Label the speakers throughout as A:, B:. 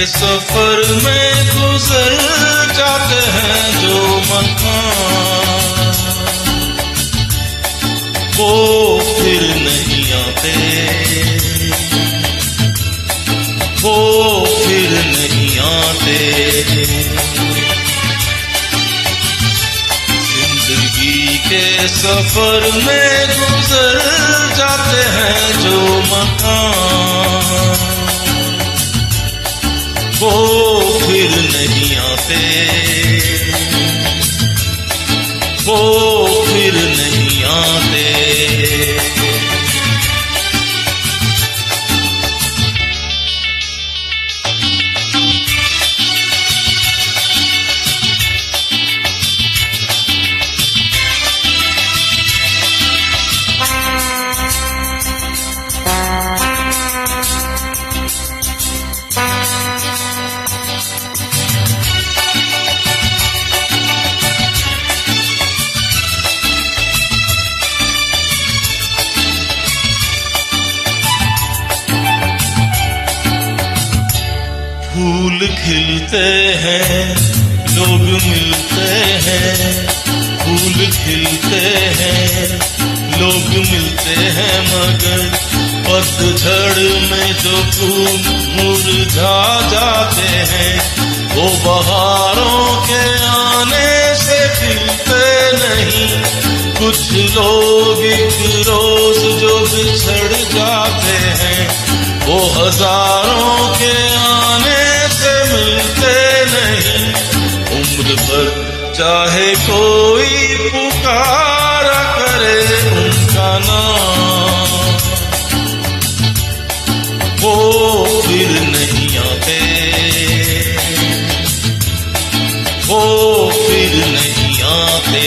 A: सफर में गुजर जाते हैं जो मकान, वो फिर नहीं आते, वो फिर नहीं आते। जिंदगी के सफर में गुजर जाते हैं जो मकान, वो फिर नहीं आते, वो फिर नहीं आते। फूल खिलते हैं, लोग मिलते हैं, फूल खिलते हैं, लोग मिलते हैं, मगर पतझड़ में जो फूल मुरझा जाते हैं, वो बहारों के आने से खिलते नहीं। कुछ लोग एक रोज जो बिछड़ जाते हैं, वो हजारों के आने से मिलते नहीं। उम्र भर चाहे कोई पुकारा करे उनका नाम, वो फिर नहीं आते, वो फिर नहीं आते।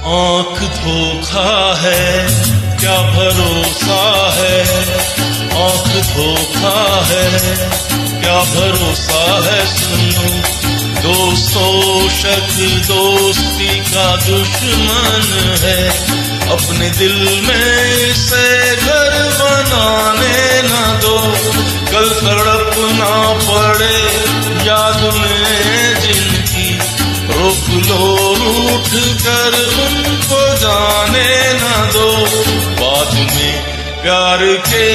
A: आँख धोखा है, क्या भरोसा है, आँख धोखा है, क्या भरोसा है। सुनो दोस्तों, शक दोस्ती का दुश्मन है, अपने दिल में इसे घर बनाने न दो। कल तड़पना पड़े याद में जिनकी, रोक लो रूठ कर उनको जाने न दो। बाद में प्यार के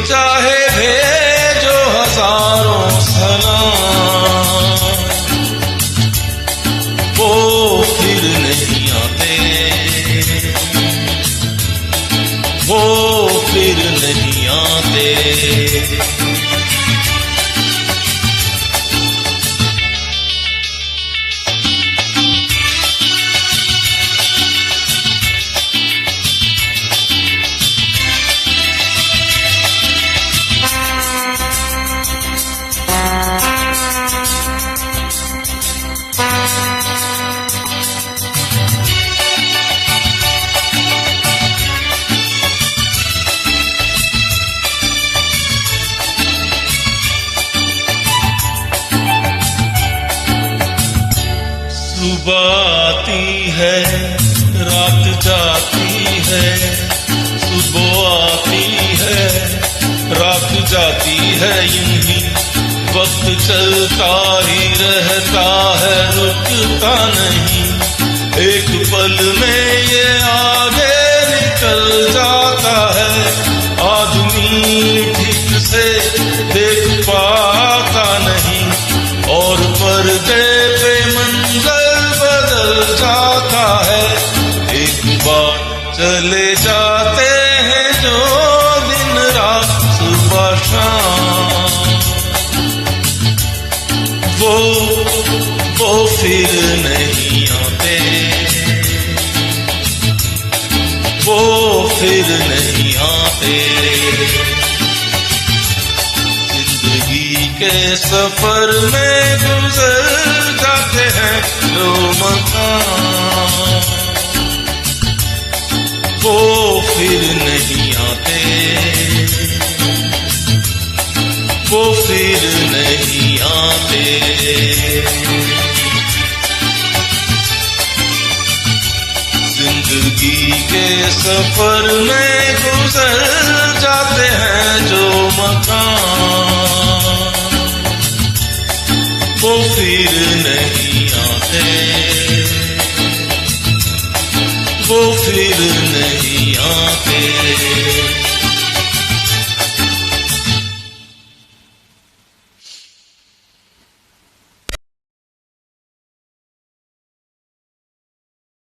A: चाहे भेजो हजारों सलाम, वो फिर नहीं आते, वो फिर नहीं आते। सुबह आती है, रात जाती है, सुबह आती है, रात जाती है, यूं ही वक्त चलता ही रहता है, रुकता नहीं। एक पल में ये आगे निकल जाता है, आदमी ठीक से देख पाता नहीं, और पर्दे पे मंजर बदल जाता है। एक बार चले जाते हैं जो दिन रात सुबह शाम, वो फिर नहीं आते, वो फिर नहीं आते। जिंदगी के सफर में गुजर जाते हैं जो मकाम, वो फिर नहीं आते, वो फिर नहीं आते। जिंदगी के सफर में गुजर जाते हैं जो मकाम, वो फिर नहीं आते, वो फिर नहीं आते।